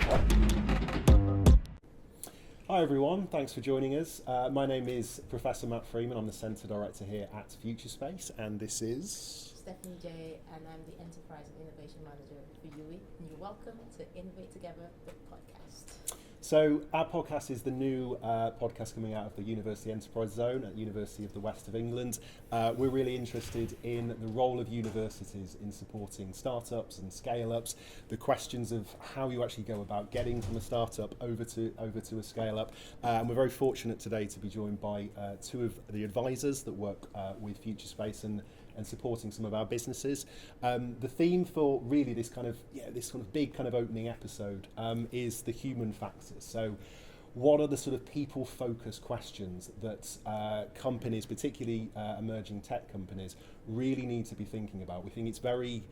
Hi everyone, thanks for joining us. My name is Professor Matt Freeman. I'm the Centre Director here at FutureSpace, and this is Stephanie J, and I'm the Enterprise and Innovation Manager for UE. And you're welcome to Innovate Together, the podcast. So our podcast is the new podcast coming out of the University Enterprise Zone at the University of the West of England. We're really interested in the role of universities in supporting startups and scale-ups, the questions of how you actually go about getting from a startup over to a scale-up. And we're very fortunate today to be joined by two of the advisors that work with FutureSpace and supporting some of our businesses. The theme for really this kind of big kind of opening episode is the human factors. So what are the sort of people-focused questions that companies, particularly emerging tech companies, really need to be thinking about? We think it's very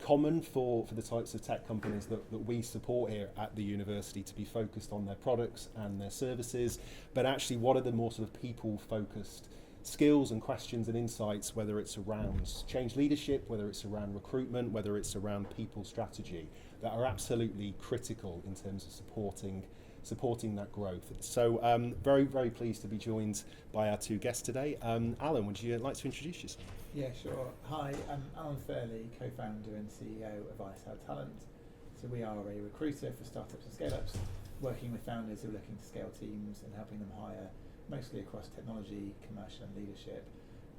common for the types of tech companies that we support here at the university to be focused on their products and their services, but actually what are the more sort of people-focused skills and questions and insights, whether it's around change leadership, whether it's around recruitment, whether it's around people strategy, that are absolutely critical in terms of supporting that growth. So very, very pleased to be joined by our two guests today. Alan, would you like to introduce yourself? Yeah, sure. Hi, I'm Alan Furley, co-founder and CEO of ISL Talent. So we are a recruiter for startups and scale-ups, working with founders who are looking to scale teams and helping them hire mostly across technology, commercial and leadership.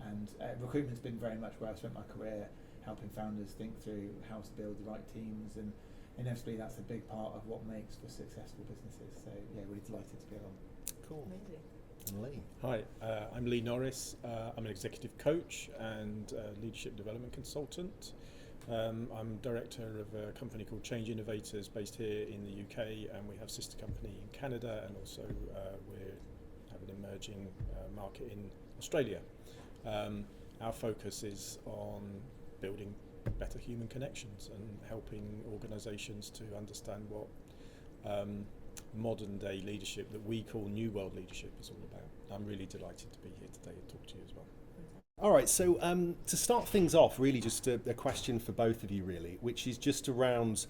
And recruitment's been very much where I've spent my career, helping founders think through how to build the right teams, and inevitably that's a big part of what makes for successful businesses. So yeah, really delighted to be along. Cool. Amazing. And Lee. Hi, I'm Lee Norris. I'm an executive coach and leadership development consultant. I'm director of a company called Change Innovators based here in the UK, and we have sister company in Canada, and also we have an emerging market in Australia. Our focus is on building better human connections and helping organisations to understand what modern day leadership that we call New World leadership is all about. I'm really delighted to be here today and talk to you as well. All right, so to start things off, really just a question for both of you, really, which is just around,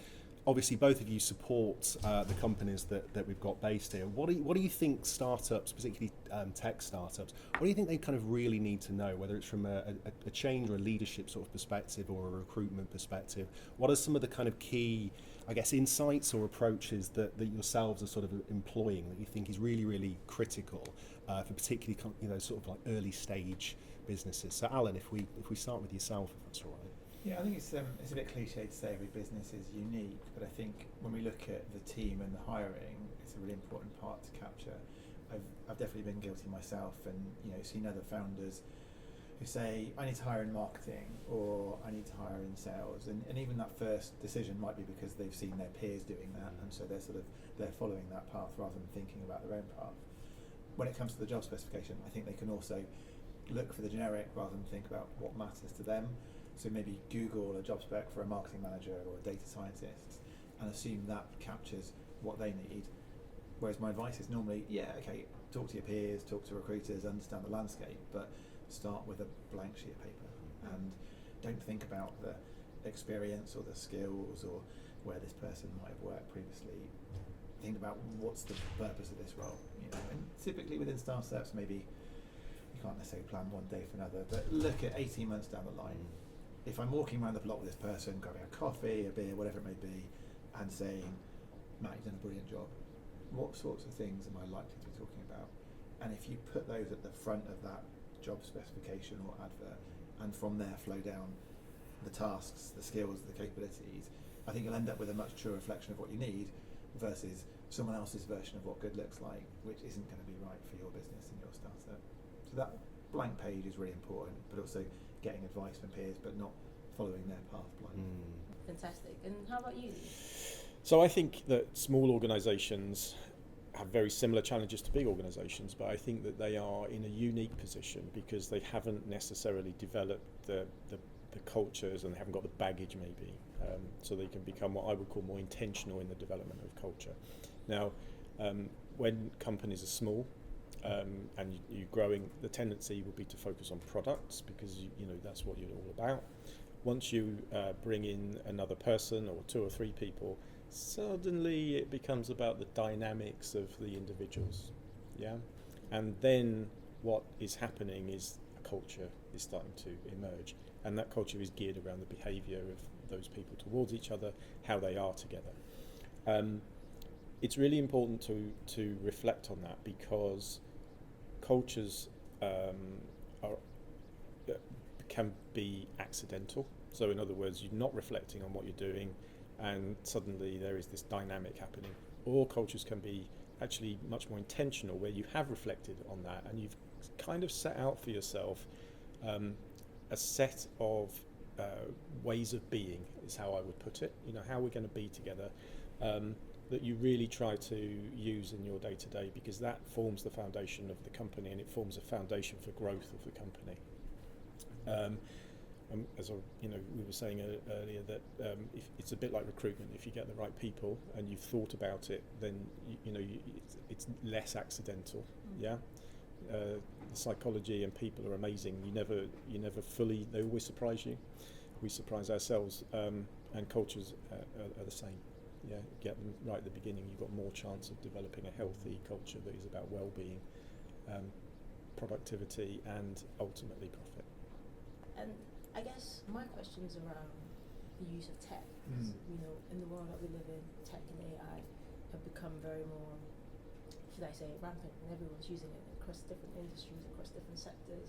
obviously both of you support the companies that we've got based here. What do you think startups, particularly tech startups, what do you think they kind of really need to know, whether it's from a change or a leadership sort of perspective or a recruitment perspective? What are some of the kind of key, I guess, insights or approaches that yourselves are sort of employing that you think is really, really critical for particularly, sort of like early stage businesses? So Alan, if we start with yourself, if that's all right. Yeah, I think it's a bit cliche to say every business is unique, but I think when we look at the team and the hiring, it's a really important part to capture. I've definitely been guilty myself, and seen other founders who say I need to hire in marketing or I need to hire in sales, and even that first decision might be because they've seen their peers doing that, and so they're following that path rather than thinking about their own path. When it comes to the job specification, I think they can also look for the generic rather than think about what matters to them. So maybe Google a job spec for a marketing manager or a data scientist and assume that captures what they need. Whereas my advice is normally, talk to your peers, talk to recruiters, understand the landscape, but start with a blank sheet of paper and don't think about the experience or the skills or where this person might have worked previously. Think about what's the purpose of this role. And typically within startups, maybe you can't necessarily plan one day for another, but look at 18 months down the line. If I'm walking around the block with this person, grabbing a coffee, a beer, whatever it may be, and saying, Matt, you've done a brilliant job, what sorts of things am I likely to be talking about? And if you put those at the front of that job specification or advert, and from there flow down the tasks, the skills, the capabilities, I think you'll end up with a much truer reflection of what you need versus someone else's version of what good looks like, which isn't going to be right for your business and your startup. So that blank page is really important, but also getting advice from peers, but not following their path blindly. Fantastic. And how about you? So I think that small organisations have very similar challenges to big organisations, but I think that they are in a unique position because they haven't necessarily developed the cultures and they haven't got the baggage maybe, so they can become what I would call more intentional in the development of culture. Now, when companies are small, and you're growing, the tendency would be to focus on products because that's what you're all about. Once you bring in another person or two or three people, Suddenly it becomes about the dynamics of the individuals, yeah? And then what is happening is a culture is starting to emerge, and that culture is geared around the behaviour of those people towards each other, how they are together. It's really important to reflect on that, because cultures can be accidental. So in other words, you're not reflecting on what you're doing, and suddenly there is this dynamic happening. Or cultures can be actually much more intentional, where you have reflected on that and you've kind of set out for yourself a set of ways of being, is how I would put it. You know, how we're going to be together, that you really try to use in your day-to-day, because that forms the foundation of the company, and it forms a foundation for growth of the company. As we were saying earlier, that if it's a bit like recruitment. If you get the right people and you've thought about it, then it's less accidental. Yeah, the psychology and people are amazing. You never fully. They always surprise you. We surprise ourselves, and cultures are the same. Yeah, get them right at the beginning. You've got more chance of developing a healthy culture that is about well-being, productivity, and ultimately profit. And I guess my question's around the use of tech. In the world that we live in, tech and AI have become very more, should I say, rampant, and everyone's using it across different industries, across different sectors.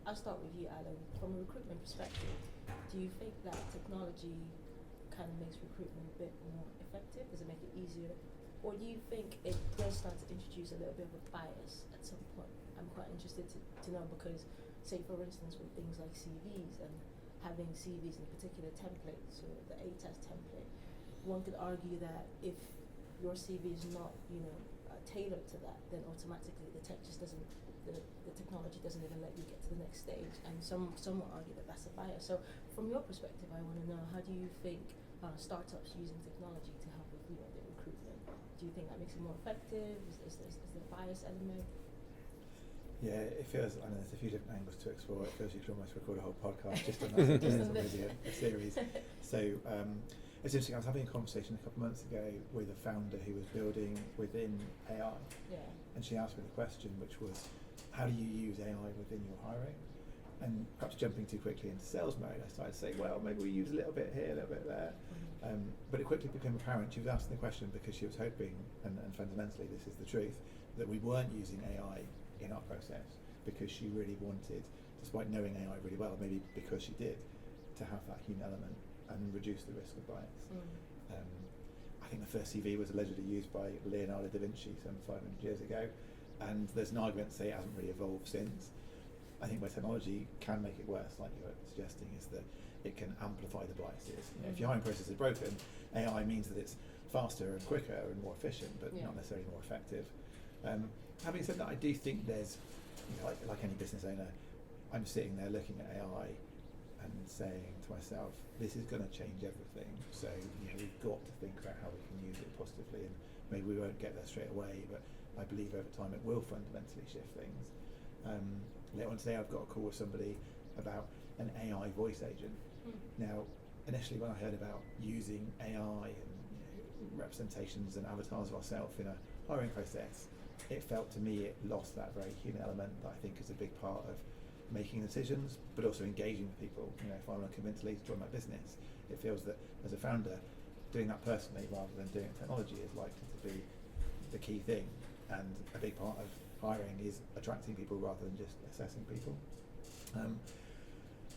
I'll start with you, Alan. From a recruitment perspective, do you think that technology kind of makes recruitment a bit more effective? Does it make it easier? Or do you think it does start to introduce a little bit of a bias at some point? I'm quite interested to know, because say for instance with things like CVs and having CVs in particular templates, or the A-test template, one could argue that if your CV is not, tailored to that, then automatically the tech just doesn't, the technology doesn't even let you get to the next stage, and some will argue that that's a bias. So from your perspective, I want to know, how do you think startups using technology to help with their recruitment? Do you think that makes it more effective? Is there a bias element? Yeah, it feels, I know there's a few different angles to explore. It feels you could almost record a whole podcast just on that, a series. So it's interesting, I was having a conversation a couple of months ago with a founder who was building within AI. Yeah. And she asked me the question, which was, how do you use AI within your hiring? And perhaps jumping too quickly into sales mode, I started to say, well, maybe we use a little bit here, a little bit there. But it quickly became apparent, she was asking the question because she was hoping, and fundamentally this is the truth, that we weren't using AI in our process, because she really wanted, despite knowing AI really well, maybe because she did, to have that human element and reduce the risk of bias. I think the first CV was allegedly used by Leonardo da Vinci some 500 years ago, and there's an argument to say it hasn't really evolved since. I think where technology can make it worse, like you were suggesting, is that it can amplify the biases. If your hiring process is broken, AI means that it's faster and quicker and more efficient, but not necessarily more effective. Having said that, I do think there's, like any business owner, I'm sitting there looking at AI and saying to myself, this is going to change everything. So we've got to think about how we can use it positively, and maybe we won't get there straight away, but I believe over time it will fundamentally shift things. Later on today, I've got a call with somebody about an AI voice agent. Now, initially when I heard about using AI and representations and avatars of ourselves in a hiring process, it felt to me it lost that very human element that I think is a big part of making decisions, but also engaging with people. If I want to convince Lee to join my business, it feels that as a founder, doing that personally rather than doing it technology is likely to be the key thing. And a big part of hiring is attracting people rather than just assessing people.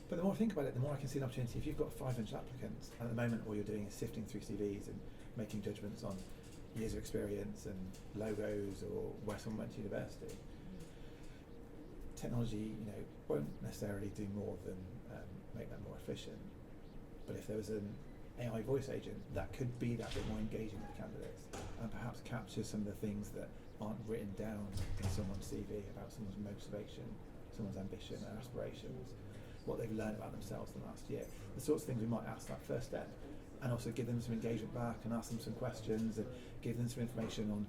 But the more I think about it, the more I can see an opportunity. If you've got 500 applicants, and at the moment all you're doing is sifting through CVs and making judgments on years of experience and logos or where someone went to university, technology won't necessarily do more than make that more efficient. But if there was an AI voice agent, that could be that bit more engaging with candidates, and perhaps capture some of the things that aren't written down in someone's CV about someone's motivation, someone's ambition and aspirations, what they've learned about themselves in the last year, the sorts of things we might ask that first step, and also give them some engagement back and ask them some questions and give them some information on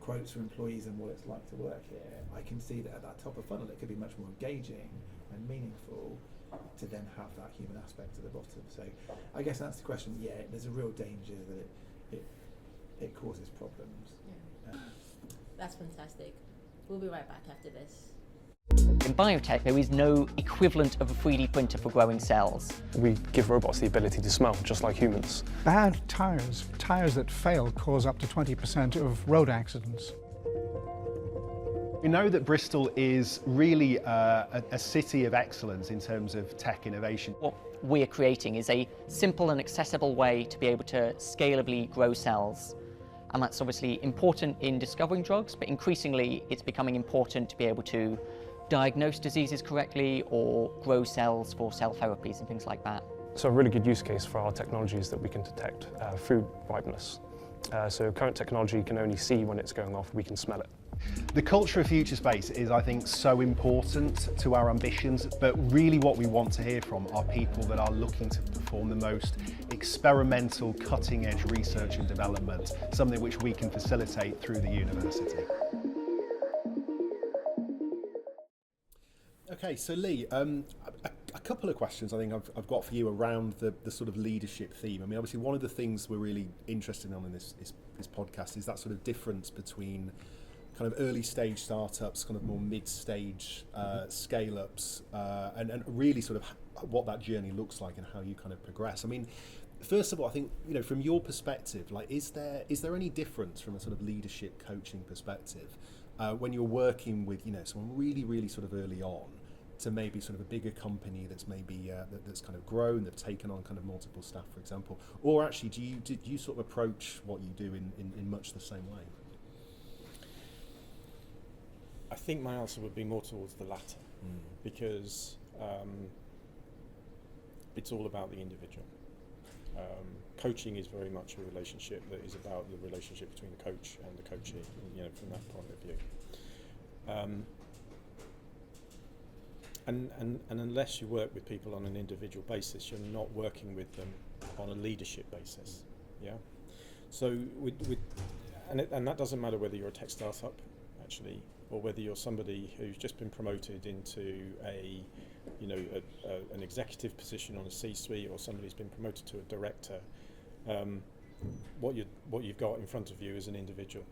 quotes from employees and what it's like to work here. I can see that at that top of funnel it could be much more engaging and meaningful to then have that human aspect at the bottom. So I guess that's the question. Yeah, there's a real danger that it causes problems. Yeah. That's fantastic. We'll be right back after this. In biotech, there is no equivalent of a 3D printer for growing cells. We give robots the ability to smell, just like humans. Bad tyres that fail, cause up to 20% of road accidents. We know that Bristol is really a city of excellence in terms of tech innovation. What we're creating is a simple and accessible way to be able to scalably grow cells. And that's obviously important in discovering drugs, but increasingly it's becoming important to be able to diagnose diseases correctly or grow cells for cell therapies and things like that. So a really good use case for our technology is that we can detect food ripeness. So current technology can only see when it's going off, we can smell it. The culture of Future Space is, I think, so important to our ambitions, but really what we want to hear from are people that are looking to perform the most experimental, cutting-edge research and development, something which we can facilitate through the university. Okay, so Lee, a couple of questions I think I've got for you around the sort of leadership theme. I mean, obviously one of the things we're really interested in this podcast is that sort of difference between kind of early stage startups, kind of more mid-stage scale-ups, and really sort of what that journey looks like and how you kind of progress. I mean, first of all, I think, you know, from your perspective, like, is there any difference from a sort of leadership coaching perspective when you're working with, you know, someone really sort of early on to maybe sort of a bigger company that's maybe that's kind of grown, they've taken on kind of multiple staff, for example, or actually do you sort of approach what you do in much the same way? I think my answer would be more towards the latter, because it's all about the individual. Coaching is very much a relationship that is about the relationship between the coach and the coachee, you know, from that point of view. And unless you work with people on an individual basis, you're not working with them on a leadership basis. Yeah. So and that doesn't matter whether you're a tech startup, actually, or whether you're somebody who's just been promoted into an executive position on a C-suite, or somebody who's been promoted to a director. What you've got in front of you is an individual,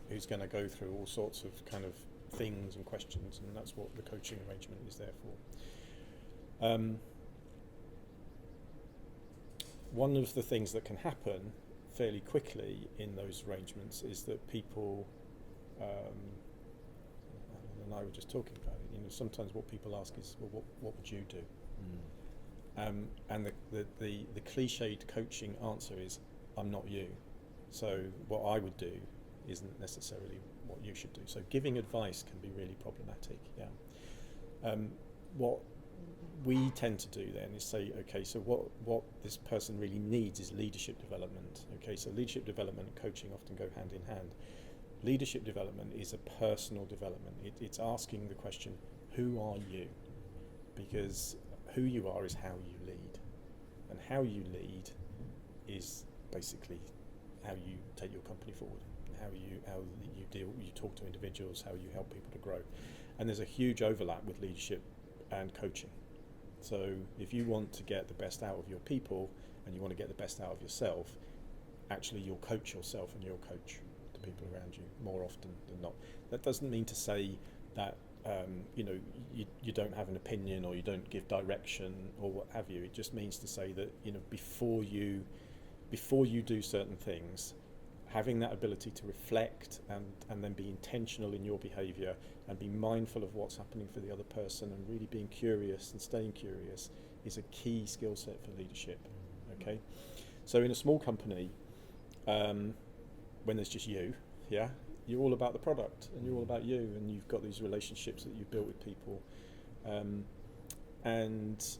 who's going to go through all sorts of kind of things and questions, and that's what the coaching arrangement is there for. One of the things that can happen fairly quickly in those arrangements is that people, and I were just talking about it, you know, sometimes what people ask is, well, what would you do? And the cliched coaching answer is, I'm not you. So what I would do isn't necessarily what you should do. So giving advice can be really problematic. What we tend to do then is say, okay, so what this person really needs is leadership development. Okay, so leadership development and coaching often go hand in hand. Leadership development is a personal development. It's asking the question, who are you? Because who you are is how you lead, and how you lead is basically how you take your company forward, how you talk to individuals, how you help people to grow. And there's a huge overlap with leadership and coaching. So if you want to get the best out of your people and you want to get the best out of yourself, actually you'll coach yourself and you'll coach the people around you more often than not. That doesn't mean to say that you don't have an opinion or you don't give direction or what have you. It just means to say that, you know, before you do certain things, having that ability to reflect and then be intentional in your behaviour and be mindful of what's happening for the other person and really being curious and staying curious is a key skill set for leadership. Okay, so in a small company, when there's just you, you're all about the product and you're all about you, and you've got these relationships that you've built with people, and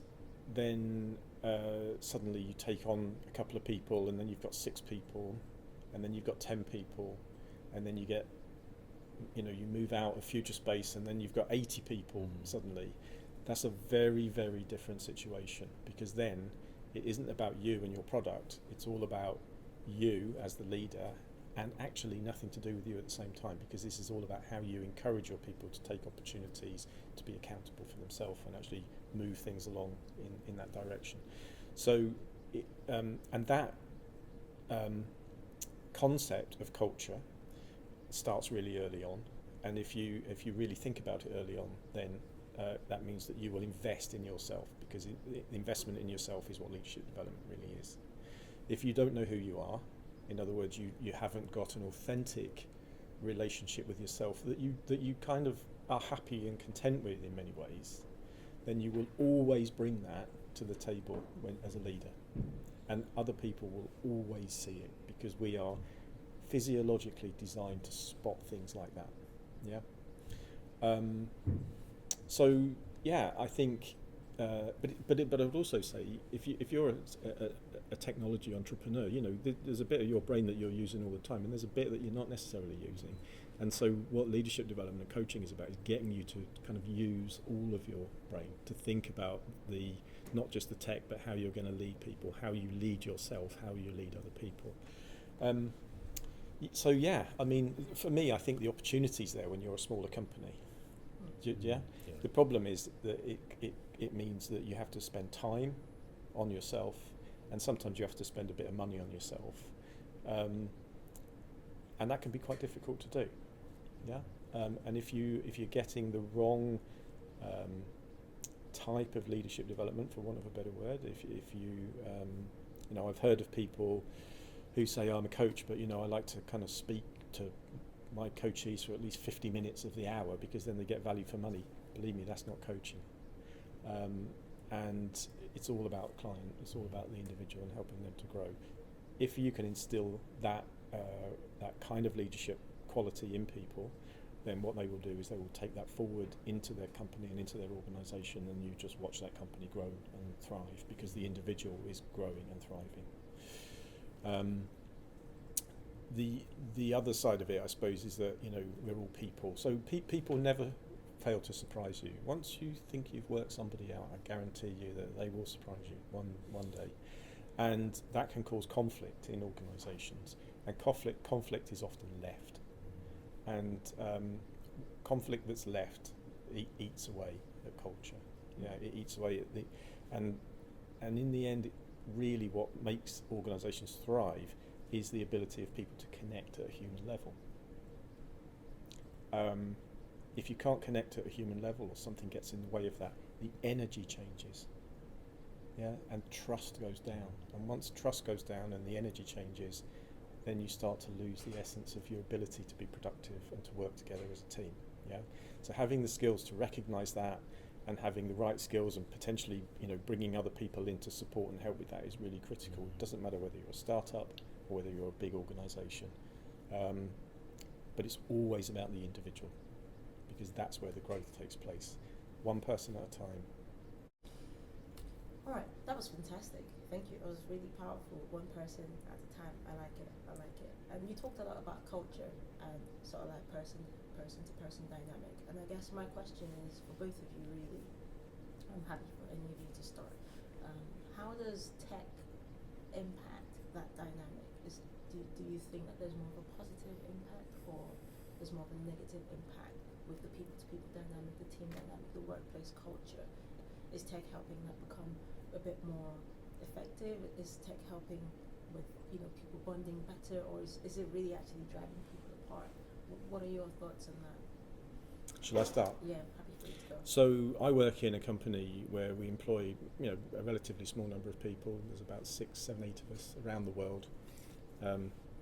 then suddenly you take on a couple of people, and then you've got 6 people, and then you've got 10 people, and then you get, you move out of Future Space, and then you've got 80 people suddenly. That's a very, very different situation, because then it isn't about you and your product, it's all about you as the leader and actually nothing to do with you at the same time, because this is all about how you encourage your people to take opportunities, to be accountable for themselves, and actually move things along in that direction. So, and that concept of culture starts really early on, and if you really think about it early on, then that means that you will invest in yourself, because the investment in yourself is what leadership development really is. If you don't know who you are, in other words, you haven't got an authentic relationship with yourself that you kind of are happy and content with in many ways, then you will always bring that to the table as a leader, and other people will always see it, because we are physiologically designed to spot things like that. Yeah. So yeah, I think. But I would also say, if you're a technology entrepreneur, there's a bit of your brain that you're using all the time, and there's a bit that you're not necessarily using. And so what leadership development and coaching is about is getting you to kind of use all of your brain to think about not just the tech, but how you're going to lead people, how you lead yourself, how you lead other people. So yeah, I mean, for me, I think the opportunity's there when you're a smaller company. Yeah. The problem is that it means that you have to spend time on yourself, and sometimes you have to spend a bit of money on yourself, and that can be quite difficult to do. Yeah. And if you're getting the wrong type of leadership development, for want of a better word, if you I've heard of people who say, I'm a coach, but I like to kind of speak to my coachees for at least 50 minutes of the hour, because then they get value for money. Believe me, that's not coaching. And it's all about client, it's all about the individual and helping them to grow. If you can instill that kind of leadership quality in people, then what they will do is they will take that forward into their company and into their organisation, and you just watch that company grow and thrive, because the individual is growing and thriving. The other side of it, I suppose, is that we're all people. So people never fail to surprise you. Once you think you've worked somebody out, I guarantee you that they will surprise you one day, and that can cause conflict in organisations. And conflict is often left, and conflict that's left eats away at culture. Yeah, it eats away at and in the end, really, what makes organisations thrive is the ability of people to connect at a human level. If you can't connect at a human level, or something gets in the way of that, the energy changes. Yeah, and trust goes down. And once trust goes down and the energy changes, then you start to lose the essence of your ability to be productive and to work together as a team. Yeah, so having the skills to recognise that, and having the right skills, and potentially bringing other people in to support and help with that, is really critical. It doesn't matter whether you're a startup or whether you're a big organisation, but it's always about the individual, because that's where the growth takes place, one person at a time. All right, that was fantastic. Thank you. It was really powerful. One person at a time. I like it. And you talked a lot about culture and sort of like person to person dynamic. And I guess my question is for both of you, really. I'm happy for any of you to start. How does tech impact that dynamic? Do you think that there's more of a positive impact, or there's more of a negative impact with the people-to-people dynamic, the team dynamic, the workplace culture? Is tech helping that become a bit more effective? Is tech helping with people bonding better, or is it really actually driving people apart? What are your thoughts on that? Shall I start? Yeah, happy for you to go. So I work in a company where we employ a relatively small number of people. There's about 6, 7, 8 of us around the world.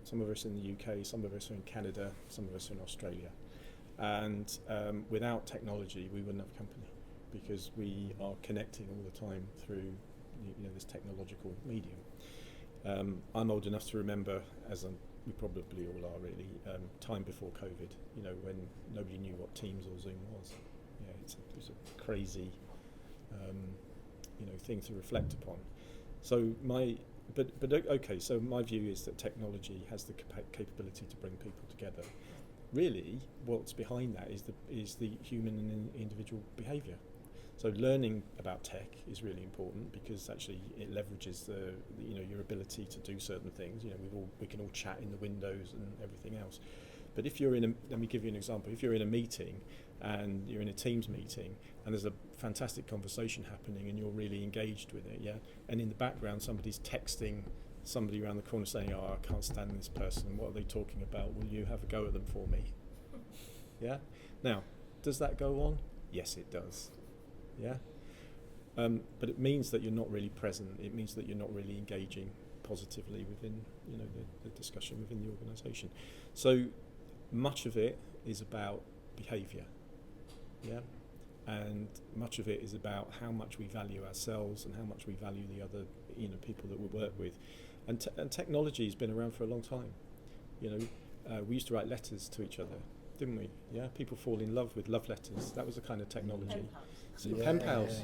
Some of us in the UK, some of us are in Canada, some of us are in Australia. And without technology, we wouldn't have a company, because we are connecting all the time through this technological medium. I'm old enough to remember, as we probably all are really, time before COVID, when nobody knew what Teams or Zoom was. Yeah, it was a crazy thing to reflect upon. So so my view is that technology has the capability to bring people together. Really, what's behind that is the human and individual behaviour. So learning about tech is really important because actually it leverages the your ability to do certain things. We can all chat in the windows and everything else. But if you're let me give you an example. If you're in a meeting and you're in a Teams meeting and there's a fantastic conversation happening and you're really engaged with it, yeah, and in the background somebody's texting somebody around the corner saying, "Oh, I can't stand this person. What are they talking about? Will you have a go at them for me?" Yeah. Now, does that go on? Yes, it does. Yeah. But it means that you're not really present. It means that you're not really engaging positively within the discussion within the organisation. So much of it is about behaviour. Yeah. And much of it is about how much we value ourselves and how much we value the other people that we work with. And technology has been around for a long time. We used to write letters to each other, didn't we? Yeah, people fall in love with love letters. That was a kind of technology. Pen pals.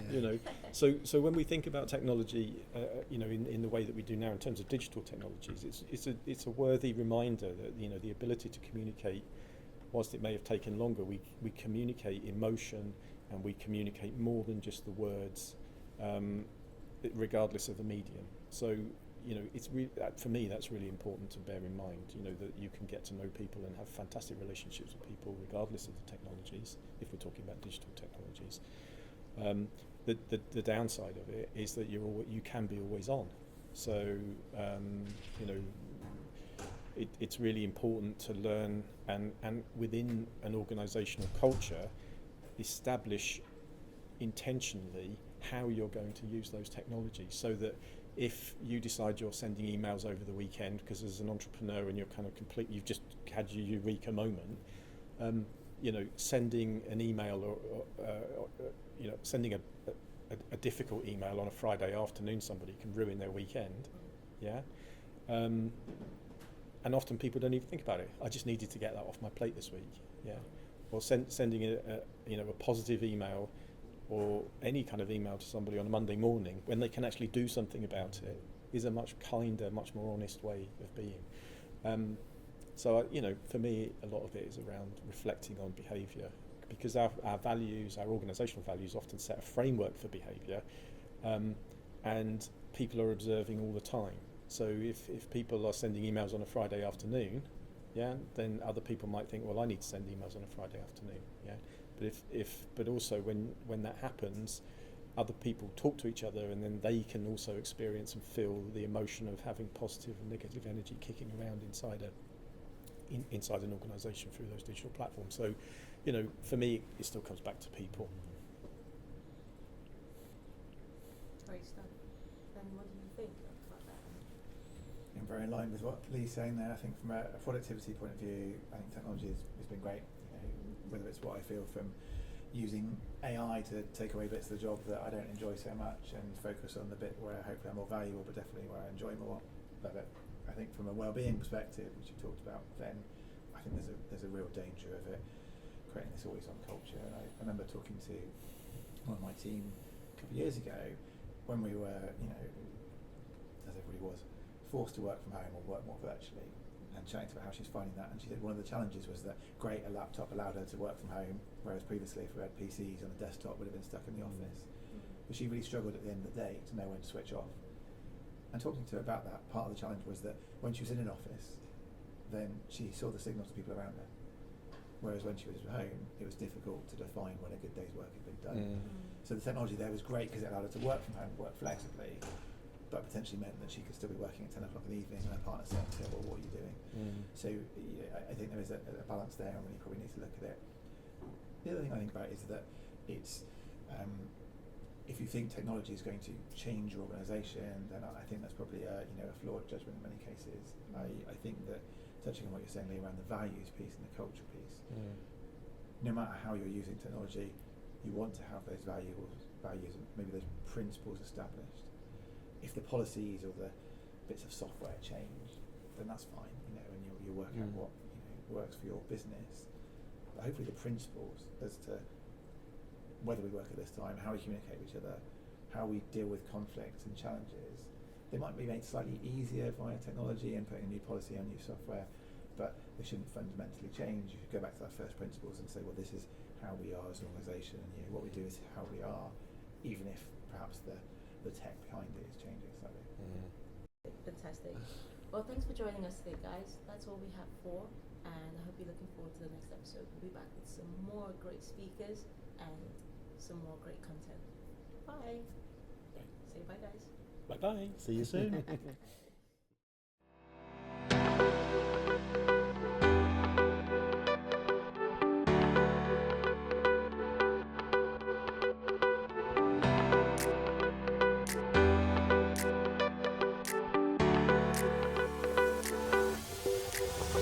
So when we think about technology, in the way that we do now in terms of digital technologies, it's a worthy reminder that the ability to communicate, whilst it may have taken longer, we communicate emotion and we communicate more than just the words, regardless of the medium. So it's for me that's really important to bear in mind. That you can get to know people and have fantastic relationships with people regardless of the technologies. If we're talking about digital technologies, the downside of it is that you can be always on. So it's really important to learn and within an organisational culture, establish intentionally how you're going to use those technologies, so that if you decide you're sending emails over the weekend because as an entrepreneur and you're kind of you've just had your eureka moment, sending an email or sending a difficult email on a Friday afternoon, somebody can ruin their weekend. Yeah. And often people don't even think about it. I just needed to get that off my plate this week. Yeah. Or sending a positive email or any kind of email to somebody on a Monday morning when they can actually do something about it is a much kinder, much more honest way of being. So for me, a lot of it is around reflecting on behaviour, because our values, our organisational values, often set a framework for behaviour, and people are observing all the time. So if people are sending emails on a Friday afternoon, yeah, then other people might think, well, I need to send emails on a Friday afternoon. Yeah. But also when that happens, other people talk to each other, and then they can also experience and feel the emotion of having positive and negative energy kicking around inside an organisation through those digital platforms. So, for me, it still comes back to people. Great stuff. And what do you think about that? I'm very in line with what Lee's saying there. I think from a productivity point of view, I think technology has been great. Whether it's what I feel from using AI to take away bits of the job that I don't enjoy so much and focus on the bit where hopefully I'm more valuable, but definitely where I enjoy more. Love it. I think from a well-being perspective, which you talked about, then I think there's a real danger of it creating this always-on culture. And I remember talking to one of my team a couple of years ago when we were, as everybody was, forced to work from home or work more virtually, and chatting about how she's finding that. And she said one of the challenges was that a laptop allowed her to work from home, whereas previously if we had PCs on a desktop would have been stuck in the office. But she really struggled at the end of the day to know when to switch off. And talking to her about that, part of the challenge was that when she was in an office, then she saw the signals of people around her. Whereas when she was at home, it was difficult to define when a good day's work had been done. So the technology there was great because it allowed her to work from home, work flexibly, but potentially meant that she could still be working at 10 o'clock in the evening and her partner saying to her, well, what are you doing? So I think there is a balance there, and we probably need to look at it. The other thing I think about is that it's, if you think technology is going to change your organisation, then I think that's probably a flawed judgment in many cases. I think that, touching on what you're saying, Lee, around the values piece and the culture piece, no matter how you're using technology, you want to have those values and maybe those principles established. If the policies or the bits of software change, then that's fine, and you work out what works for your business. But hopefully the principles as to whether we work at this time, how we communicate with each other, how we deal with conflicts and challenges, they might be made slightly easier via technology and putting a new policy on new software, but they shouldn't fundamentally change. You should go back to our first principles and say, well, this is how we are as an organisation, and what we do is how we are. even if perhaps the tech behind it is changing slightly. Fantastic. Well, thanks for joining us today, guys. That's all we have for, and I hope you're looking forward to the next episode. We'll be back with some more great speakers and some more great content. Bye. Say bye, guys. Bye-bye. See you soon.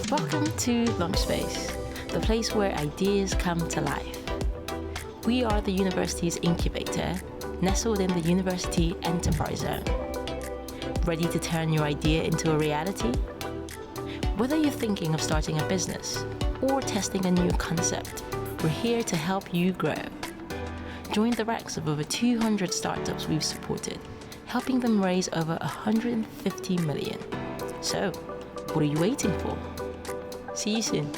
Welcome to Lunchspace, the place where ideas come to life. We are the university's incubator, nestled in the University Enterprise Zone. Ready to turn your idea into a reality? Whether you're thinking of starting a business or testing a new concept, we're here to help you grow. Join the ranks of over 200 startups we've supported, helping them raise over 150 million. So, what are you waiting for? See you soon.